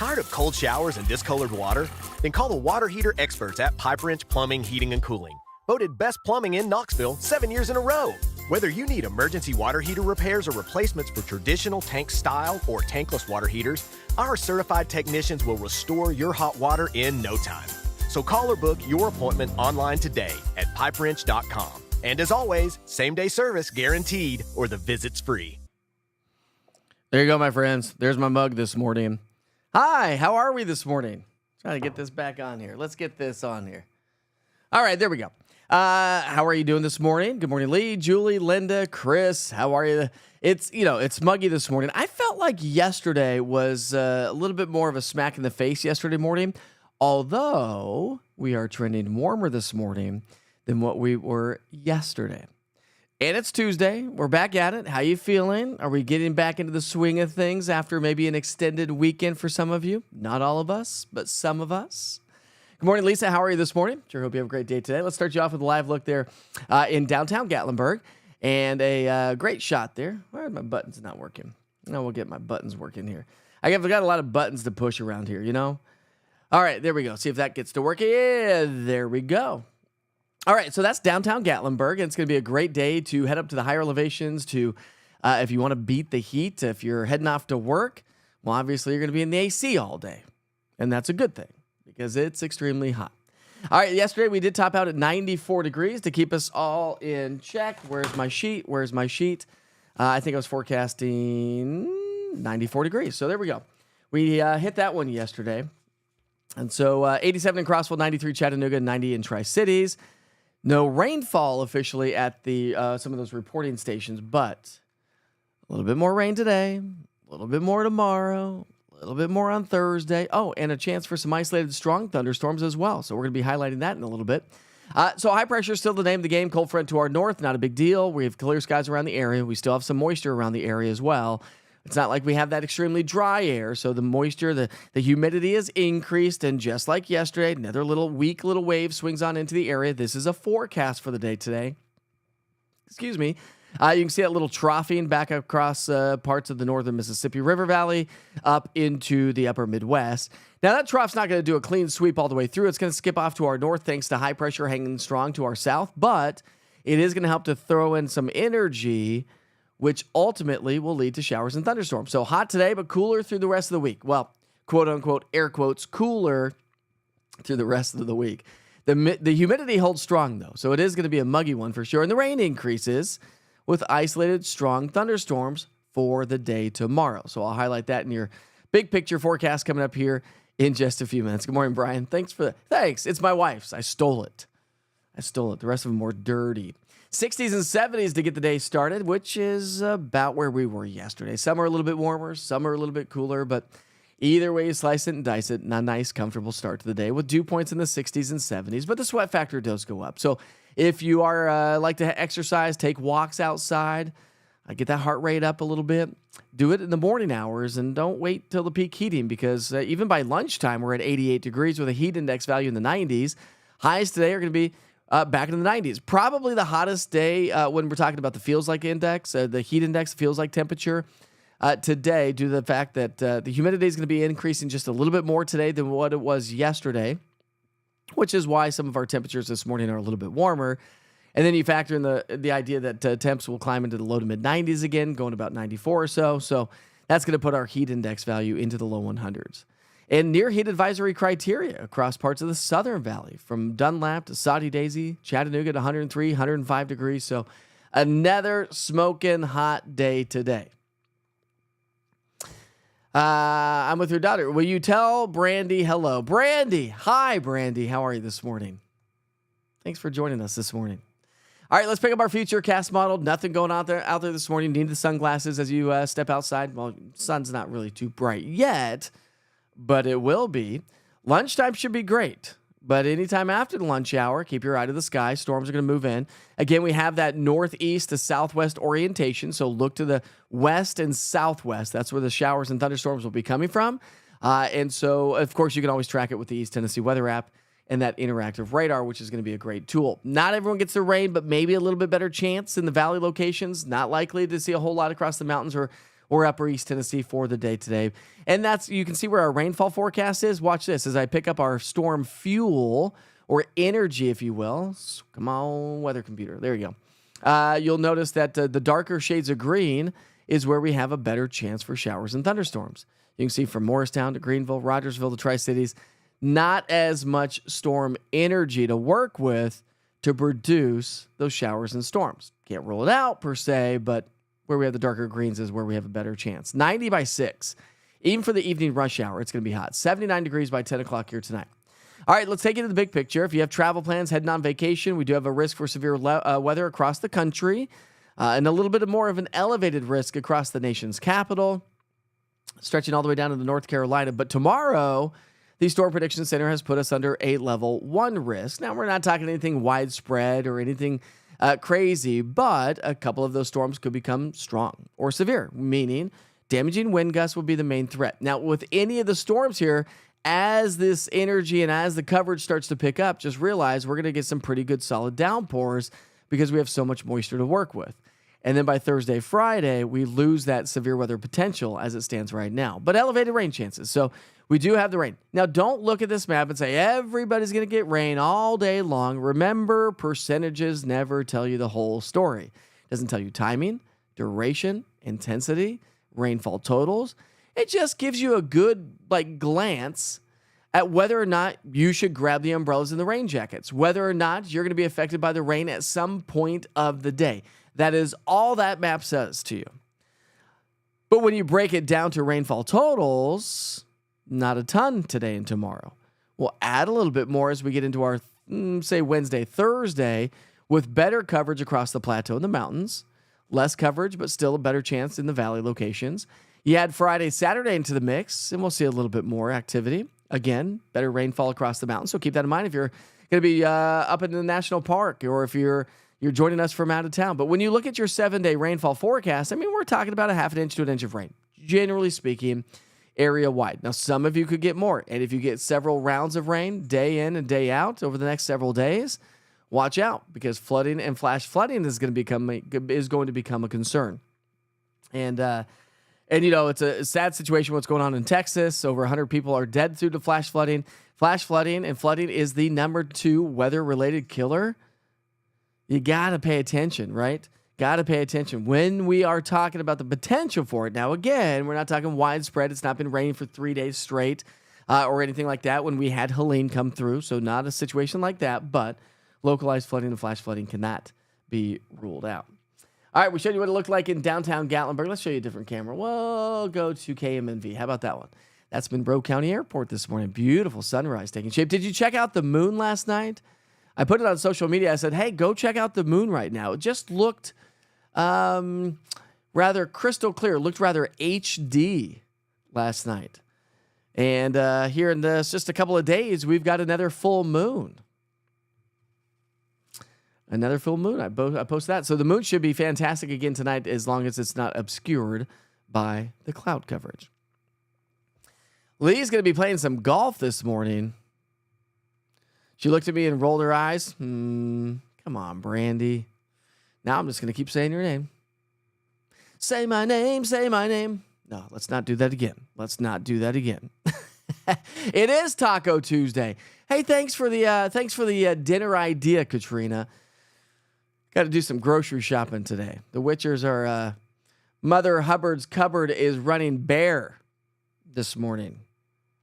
Tired of cold showers and discolored water? Then call the water heater experts at Pipe Wrench Plumbing, Heating, and Cooling. Voted best plumbing in Knoxville 7 years in a row. Whether you need emergency water heater repairs or replacements for traditional tank style or tankless water heaters, our certified technicians will restore your hot water in no time. So call or book your appointment online today at pipewrench.com. And as always, same-day service guaranteed or the visit's free. There you go, my friends. There's my mug this morning. Hi, how are we this morning? Trying to get this back on here. Let's get this on here. All right, there we go. How are you doing this morning? Good morning, Lee, Julie, Linda, Chris. How are you? It's muggy this morning. I felt like yesterday was a little bit more of a smack in the face yesterday morning, although we are trending warmer this morning than what we were yesterday. And it's Tuesday. We're back at it. How you feeling? Are we getting back into the swing of things after maybe an extended weekend for some of you? Not all of us, but some of us. Good morning, Lisa. How are you this morning? Sure hope you have a great day today. Let's start you off with a live look there in downtown Gatlinburg. And a great shot there. Why are my buttons not working? No, we'll get my buttons working here. I've got a lot of buttons to push around here, you know? All right, there we go. See if that gets to work. Yeah, there we go. All right, so that's downtown Gatlinburg, and it's going to be a great day to head up to the higher elevations to, if you want to beat the heat, if you're heading off to work, well, obviously you're going to be in the AC all day, and that's a good thing because it's extremely hot. All right, yesterday we did top out at 94 degrees to keep us all in check. Where's my sheet? I think I was forecasting 94 degrees, so there we go. We hit that one yesterday, and so 87 in Crossville, 93 Chattanooga, 90 in Tri-Cities. No rainfall officially at the some of those reporting stations, but a little bit more rain today, a little bit more tomorrow, a little bit more on Thursday. Oh, and a chance for some isolated strong thunderstorms as well. So we're going to be highlighting that in a little bit. So high pressure is still the name of the game. Cold front to our north, not a big deal. We have clear skies around the area. We still have some moisture around the area as well. It's not like we have that extremely dry air, so the moisture, the humidity is increased, and just like yesterday, another weak little wave swings on into the area. This is a forecast for the day today. Excuse me. You can see that little troughing back across parts of the northern Mississippi River Valley up into the upper Midwest. Now, that trough's not going to do a clean sweep all the way through. It's going to skip off to our north thanks to high pressure hanging strong to our south, but it is going to help to throw in some energy, which ultimately will lead to showers and thunderstorms. So hot today, but cooler through the rest of the week. Well, quote unquote, air quotes, cooler through the rest of the week. The humidity holds strong, though, so it is going to be a muggy one for sure. And the rain increases with isolated strong thunderstorms for the day tomorrow. So I'll highlight that in your big picture forecast coming up here in just a few minutes. Good morning, Brian. Thanks. It's my wife's. I stole it. The rest of them were dirty. 60s and 70s to get the day started, which is about where we were yesterday. Some are a little bit warmer, some are a little bit cooler, but either way you slice it and dice it, a nice, comfortable start to the day with dew points in the 60s and 70s, but the sweat factor does go up. So if you are like to exercise, take walks outside, get that heart rate up a little bit, do it in the morning hours, and don't wait till the peak heating because even by lunchtime, we're at 88 degrees with a heat index value in the 90s. Highs today are going to be back in the 90s. Probably the hottest day when we're talking about the feels like index, the heat index, feels like temperature today, due to the fact that the humidity is going to be increasing just a little bit more today than what it was yesterday, which is why some of our temperatures this morning are a little bit warmer. And then you factor in the idea that temps will climb into the low to mid 90s again, going about 94 or so. So that's going to put our heat index value into the low 100s. And near heat advisory criteria across parts of the Southern Valley, from Dunlap to Saudi Daisy, Chattanooga to 103, 105 degrees. So another smoking hot day today. I'm with your daughter. Will you tell Brandy hello? Brandy, hi, Brandy. How are you this morning? Thanks for joining us this morning. All right, let's pick up our future cast model. Nothing going out there this morning. Need the sunglasses as you step outside. Well, sun's not really too bright yet, but it will be. Lunchtime should be great, but anytime after the lunch hour, keep your eye to the sky. Storms are going to move in. Again, we have that northeast to southwest orientation, so look to the west and southwest. That's where the showers and thunderstorms will be coming from. And so, of course, you can always track it with the East Tennessee Weather app and that interactive radar, which is going to be a great tool. Not everyone gets the rain, but maybe a little bit better chance in the valley locations. Not likely to see a whole lot across the mountains or or upper East Tennessee for the day today. And you can see where our rainfall forecast is. Watch this as I pick up our storm fuel or energy, if you will. Come on, weather computer. There you go. You'll notice that the darker shades of green is where we have a better chance for showers and thunderstorms. You can see from Morristown to Greenville, Rogersville to Tri-Cities, not as much storm energy to work with to produce those showers and storms. Can't rule it out per se, but where we have the darker greens is where we have a better chance. 90 by 6. Even for the evening rush hour, it's going to be hot. 79 degrees by 10 o'clock here tonight. All right, let's take it to the big picture. If you have travel plans heading on vacation, we do have a risk for severe weather across the country and a little bit more of an elevated risk across the nation's capital, stretching all the way down to the North Carolina. But tomorrow, the Storm Prediction Center has put us under a level 1 risk. Now, we're not talking anything widespread or anything crazy, but a couple of those storms could become strong or severe, meaning damaging wind gusts will be the main threat. Now, with any of the storms here, as this energy and as the coverage starts to pick up, just realize we're going to get some pretty good solid downpours because we have so much moisture to work with. And then by Thursday, Friday, we lose that severe weather potential as it stands right now, but elevated rain chances. So we do have the rain. Now, don't look at this map and say everybody's going to get rain all day long. Remember, percentages never tell you the whole story. It doesn't tell you timing, duration, intensity, rainfall totals. It just gives you a good glance at whether or not you should grab the umbrellas and the rain jackets, whether or not you're going to be affected by the rain at some point of the day. That is all that map says to you. But when you break it down to rainfall totals, not a ton today and tomorrow. We'll add a little bit more as we get into our, say, Wednesday, Thursday, with better coverage across the plateau and the mountains. Less coverage, but still a better chance in the valley locations. You add Friday, Saturday into the mix, and we'll see a little bit more activity. Again, better rainfall across the mountains. So keep that in mind if you're going to be up in the national park or if you're joining us from out of town. But when you look at your 7-day rainfall forecast, I mean, we're talking about a half an inch to an inch of rain, generally speaking, area wide. Now, some of you could get more. And if you get several rounds of rain day in and day out over the next several days, watch out because flooding and flash flooding is going to become a concern. And, you know, it's a sad situation what's going on in Texas. Over 100 people are dead due to flash flooding. Flash flooding and flooding is the number 2 weather-related killer. You got to pay attention, right? Got to pay attention when we are talking about the potential for it. Now, again, we're not talking widespread. It's not been raining for 3 days straight or anything like that when we had Helene come through. So not a situation like that, but localized flooding and flash flooding cannot be ruled out. All right, we showed you what it looked like in downtown Gatlinburg. Let's show you a different camera. We'll go to KMNV. How about that one? That's Monroe County Airport this morning. Beautiful sunrise taking shape. Did you check out the moon last night? I put it on social media. I said, hey, go check out the moon right now. It just looked rather crystal clear. It looked rather HD last night. And here in just a couple of days, we've got another full moon. Another full moon. I post that. So the moon should be fantastic again tonight as long as it's not obscured by the cloud coverage. Lee's going to be playing some golf this morning. She looked at me and rolled her eyes. Come on, Brandy. Now I'm just going to keep saying your name. Say my name, say my name. No, let's not do that again. Let's not do that again. It is Taco Tuesday. Hey, thanks for the dinner idea, Katrina. Got to do some grocery shopping today. The Witchers are, Mother Hubbard's cupboard is running bare this morning.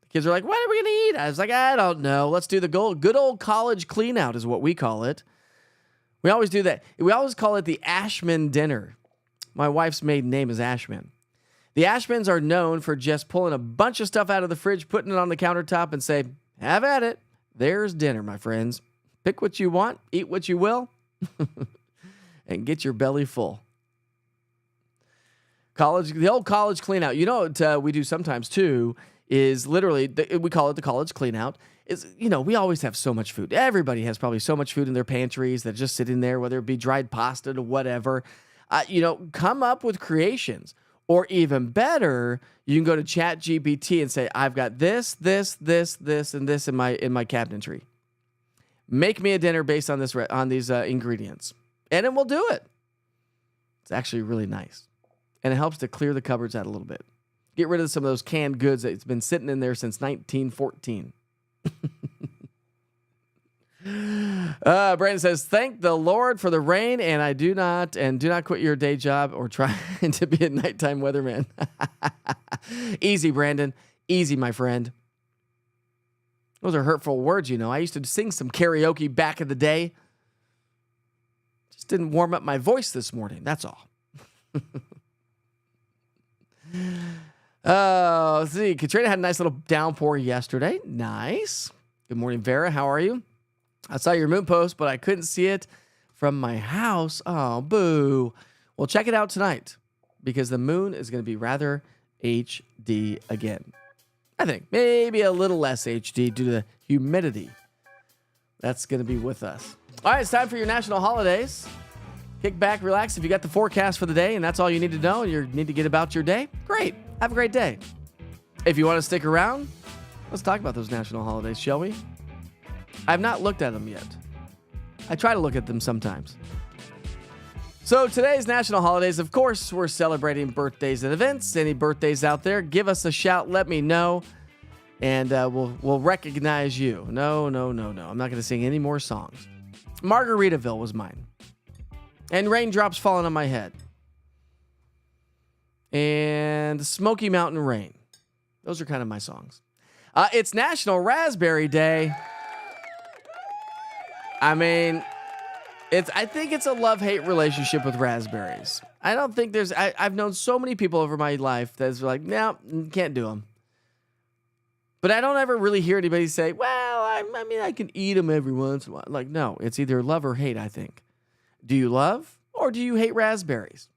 The kids are like, what are we going to eat? I was like, I don't know. Let's do the good old college clean out is what we call it. We always do that. We always call it the Ashman dinner. My wife's maiden name is Ashman. The Ashmans are known for just pulling a bunch of stuff out of the fridge, putting it on the countertop and say, have at it. There's dinner, my friends. Pick what you want, eat what you will. And get your belly full. The old college clean out. You know what we do sometimes too is literally, we call it the college clean out. We always have so much food. Everybody has probably so much food in their pantries that's just sitting there, whether it be dried pasta to whatever. Come up with creations. Or even better, you can go to ChatGPT and say, I've got this, and this in my cabinetry. Make me a dinner based on these ingredients. And it will do it. It's actually really nice. and it helps to clear the cupboards out a little bit. Get rid of some of those canned goods that's been sitting in there since 1914. Brandon says, thank the Lord for the rain, and do not quit your day job or try to be a nighttime weatherman. Easy, Brandon. Easy, my friend. Those are hurtful words, I used to sing some karaoke back in the day. Just didn't warm up my voice this morning. That's all. Let's see. Katrina had a nice little downpour yesterday. Nice. Good morning, Vera. How are you? I saw your moon post, but I couldn't see it from my house. Oh, boo. Well, check it out tonight because the moon is going to be rather HD again. I think maybe a little less HD due to the humidity that's going to be with us. All right, it's time for your national holidays. Kick back, relax. If you got the forecast for the day and that's all you need to know, you need to get about your day, great. Have a great day. If you want to stick around, let's talk about those national holidays, shall we? I've not looked at them yet. I try to look at them sometimes. So today's national holidays, of course, we're celebrating birthdays and events. Any birthdays out there, give us a shout. Let me know, and we'll recognize you. No. I'm not going to sing any more songs. Margaritaville was mine. And Raindrops Falling on My Head. And Smoky Mountain Rain. Those are kind of my songs. It's National Raspberry Day. I mean, I think it's a love-hate relationship with raspberries. I don't think I've known so many people over my life that's like, no, can't do them. But I don't ever really hear anybody say, well, I mean, I can eat them every once in a while. Like, no, it's either love or hate, I think. Do you love or do you hate raspberries?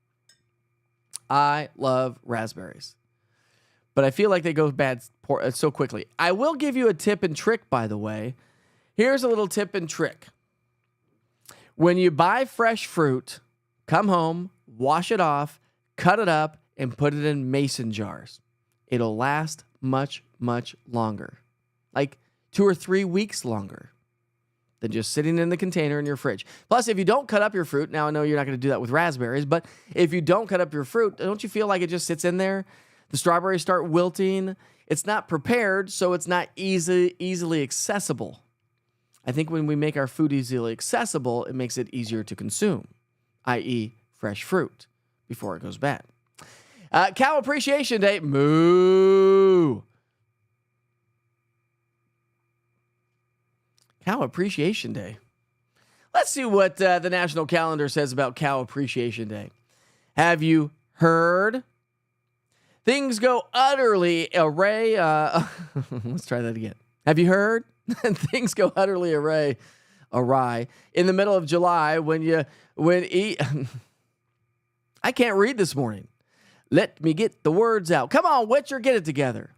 I love raspberries. But I feel like they go bad so quickly. I will give you a tip and trick, by the way. Here's a little tip and trick. When you buy fresh fruit, come home, wash it off, cut it up, and put it in mason jars. It'll last much, much longer. Like 2 or 3 weeks longer than just sitting in the container in your fridge. Plus, if you don't cut up your fruit, now I know you're not going to do that with raspberries, but if you don't cut up your fruit, don't you feel like it just sits in there? The strawberries start wilting. It's not prepared, so it's not easily accessible. I think when we make our food easily accessible, it makes it easier to consume, i.e. fresh fruit, before it goes bad. Cow Appreciation Day. Moo. Cow Appreciation Day. Let's see what the national calendar says about Cow Appreciation Day. Have you heard? Things go utterly array. Let's try that again. Have you heard? Things go utterly awry in the middle of July I can't read this morning. Let me get the words out. Come on, Witcher, get it together.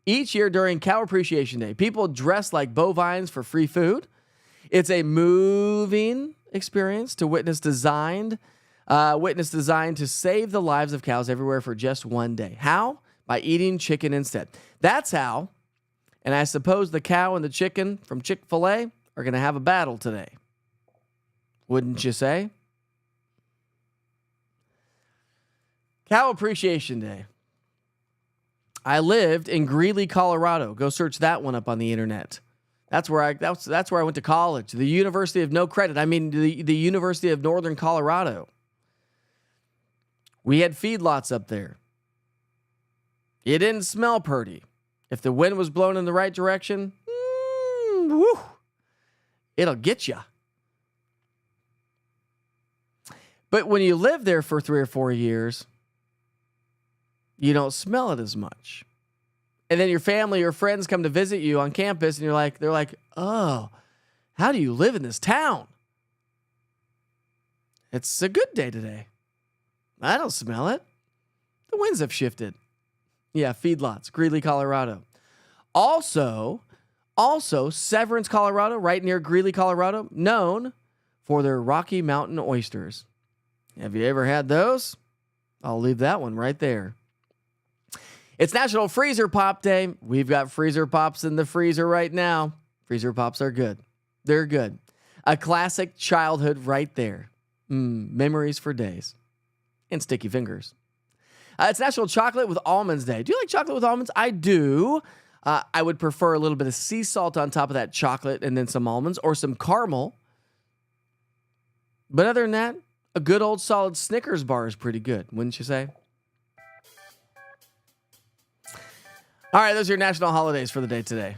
Each year during Cow Appreciation Day, people dress like bovines for free food. It's a moving experience to witness designed to save the lives of cows everywhere for just one day. How? By eating chicken instead. That's how. And I suppose the cow and the chicken from Chick-fil-A are going to have a battle today. Wouldn't you say? Cow Appreciation Day. I lived in Greeley, Colorado. Go search that one up on the internet. That's where I went to college. The University of No Credit. I mean, the University of Northern Colorado. We had feedlots up there. It didn't smell pretty. If the wind was blowing in the right direction, it'll get you. But when you live there for 3 or 4 years, you don't smell it as much. And then your family or friends come to visit you on campus, and they're like, oh, how do you live in this town? It's a good day today. I don't smell it. The winds have shifted. Yeah, feedlots, Greeley, Colorado. Also, Severance, Colorado, right near Greeley, Colorado, known for their Rocky Mountain oysters. Have you ever had those? I'll leave that one right there. It's National Freezer Pop Day. We've got freezer pops in the freezer right now. Freezer pops are good. They're good. A classic childhood right there. Memories for days. And sticky fingers. It's National Chocolate with Almonds Day. Do you like chocolate with almonds? I do. I would prefer a little bit of sea salt on top of that chocolate and then some almonds or some caramel. But other than that, a good old solid Snickers bar is pretty good, wouldn't you say? All right, those are your national holidays for the day today.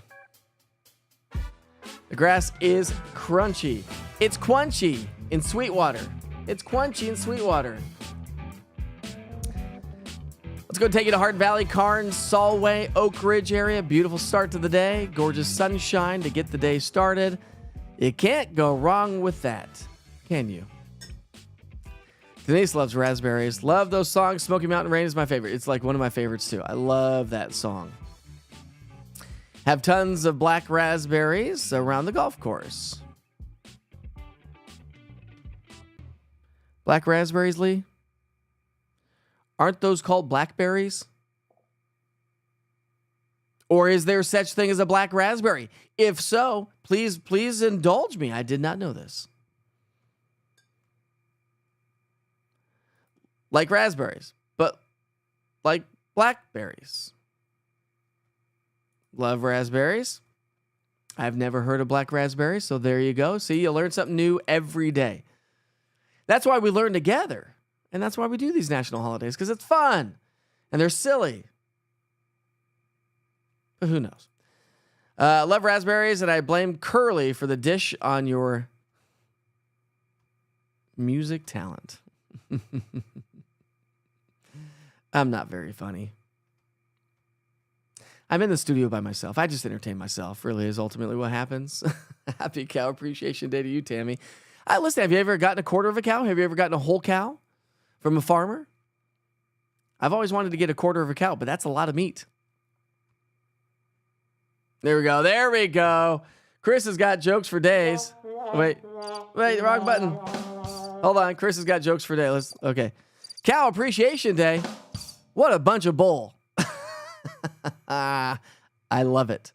The grass is crunchy. It's quunchy in Sweetwater. It's quunchy in Sweetwater. Let's go take you to Hart Valley, Carnes, Solway, Oak Ridge area. Beautiful start to the day. Gorgeous sunshine to get the day started. You can't go wrong with that, can you? Denise loves raspberries. Love those songs. Smoky Mountain Rain is my favorite. It's like one of my favorites too. I love that song. Have tons of black raspberries around the golf course. Black raspberries, Lee? Aren't those called blackberries? Or is there such thing as a black raspberry? If so, please indulge me. I did not know this. Like raspberries, but like blackberries. Love raspberries. I've never heard of black raspberries, so there you go. See, you learn something new every day. That's why we learn together. And that's why we do these national holidays, because it's fun. And they're silly. But who knows? Love raspberries, and I blame Curly for the dish on your music talent. I'm not very funny. I'm in the studio by myself. I just entertain myself, really, is ultimately what happens. Happy Cow Appreciation Day to you, Tammy. Listen, have you ever gotten a quarter of a cow? Have you ever gotten a whole cow from a farmer? I've always wanted to get a quarter of a cow, but that's a lot of meat. There we go. There we go. Chris has got jokes for days. Wait, wrong button. Hold on. Chris has got jokes for days. Okay. Cow Appreciation Day. What a bunch of bull. I love it.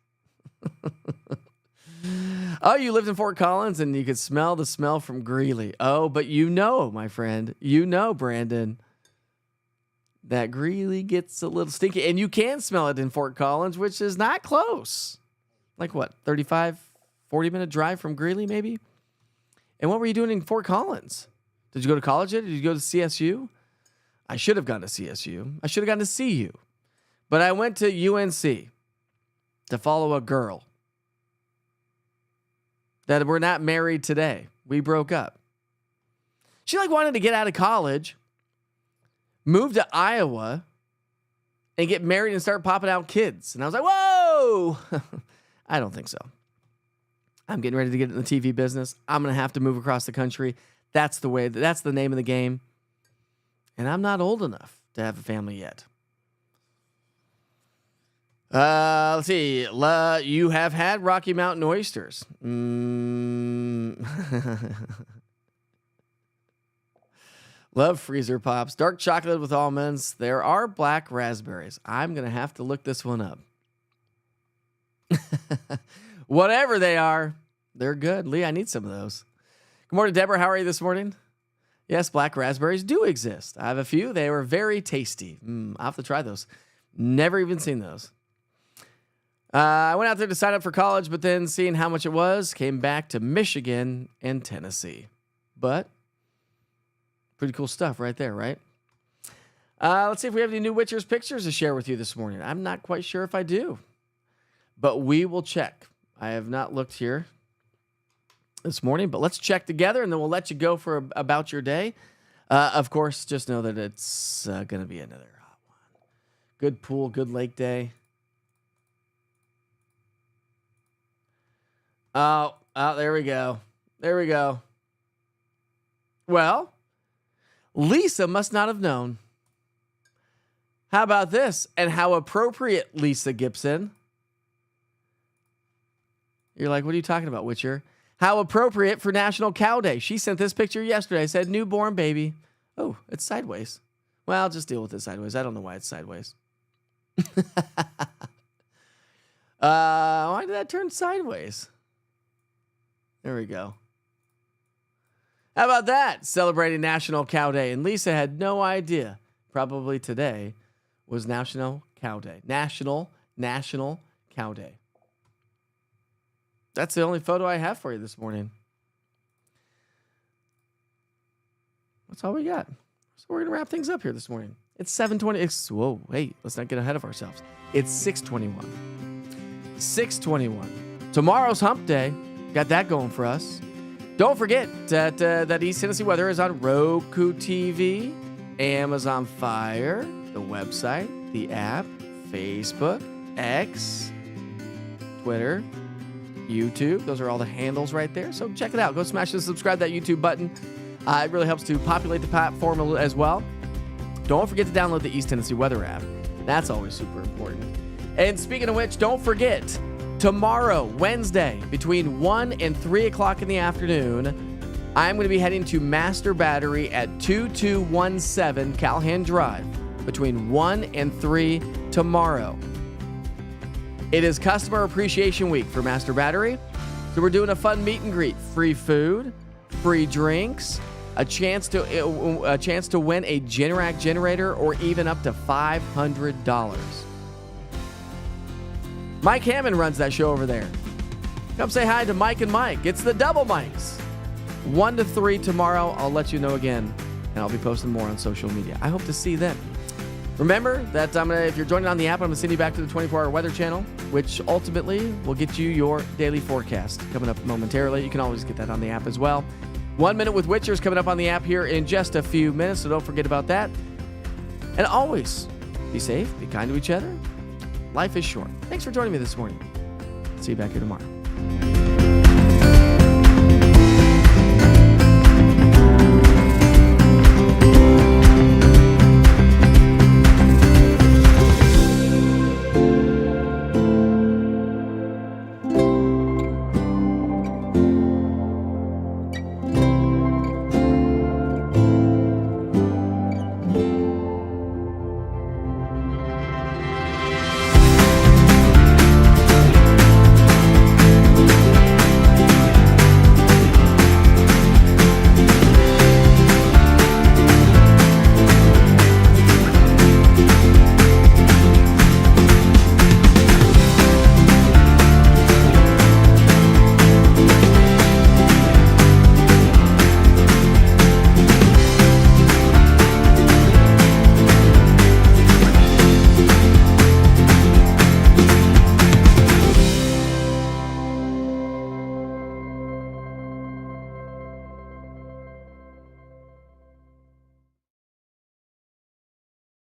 Oh, you lived in Fort Collins and you could smell the smell from Greeley. Oh, but you know, my friend, you know, Brandon, that Greeley gets a little stinky. And you can smell it in Fort Collins, which is not close. Like what, 35, 40-minute drive from Greeley, maybe? And what were you doing in Fort Collins? Did you go to college yet? Did you go to CSU? I should have gone to CSU. I should have gone to CU. But I went to UNC to follow a girl that we're not married today. We broke up. She wanted to get out of college, move to Iowa, and get married and start popping out kids. And I was like, whoa! I don't think so. I'm getting ready to get in the TV business. I'm going to have to move across the country. That's the way. That's the name of the game. And I'm not old enough to have a family yet. Let's see. You have had Rocky Mountain oysters. Love freezer pops. Dark chocolate with almonds. There are black raspberries. I'm going to have to look this one up. Whatever they are, they're good. Lee, I need some of those. Good morning, Deborah. How are you this morning? Yes, black raspberries do exist. I have a few. They were very tasty. I'll have to try those. Never even seen those. I went out there to sign up for college, but then seeing how much it was, came back to Michigan and Tennessee. But pretty cool stuff right there, right? Let's see if we have any new Witcher's pictures to share with you this morning. I'm not quite sure if I do, but we will check. I have not looked here this morning, but let's check together, and then we'll let you go for about your day. Of course, just know that it's going to be another hot one. Good pool, good lake day. Oh, there we go. There we go. Well, Lisa must not have known. How about this? And how appropriate, Lisa Gibson. You're like, what are you talking about, Witcher? How appropriate for National Cow Day. She sent this picture yesterday. I said, newborn baby. Oh, it's sideways. Well, I'll just deal with it sideways. I don't know why it's sideways. Why did that turn sideways? There we go. How about that? Celebrating National Cow Day. And Lisa had no idea. probably today, was National Cow Day. National Cow Day. That's the only photo I have for you this morning. That's all we got. So we're going to wrap things up here this morning. It's 7:20. Whoa, wait, let's not get ahead of ourselves. It's 6:21. 6:21. Tomorrow's Hump Day. Got that going for us. Don't forget that East Tennessee Weather is on Roku TV, Amazon Fire, the website, the app, Facebook, X, Twitter, YouTube. Those are all the handles right there. So check it out. Go smash the subscribe that YouTube button. It really helps to populate the platform as well. Don't forget to download the East Tennessee Weather app. That's always super important. And speaking of which, don't forget, tomorrow, Wednesday, between 1 and 3 o'clock in the afternoon, I'm going to be heading to Master Battery at 2217 Calhoun Drive between 1 and 3 tomorrow. It is Customer Appreciation Week for Master Battery, so we're doing a fun meet and greet. Free food, free drinks, a chance to win a Generac generator, or even up to $500. Mike Hammond runs that show over there. Come say hi to Mike and Mike. It's the double mics. 1 to 3 tomorrow. I'll let you know again, and I'll be posting more on social media. I hope to see them. Remember that if you're joining on the app, I'm going to send you back to the 24-hour weather channel, which ultimately will get you your daily forecast coming up momentarily. You can always get that on the app as well. 1 Minute with Witcher is coming up on the app here in just a few minutes, so don't forget about that. And always be safe, be kind to each other. Life is short. Thanks for joining me this morning. See you back here tomorrow.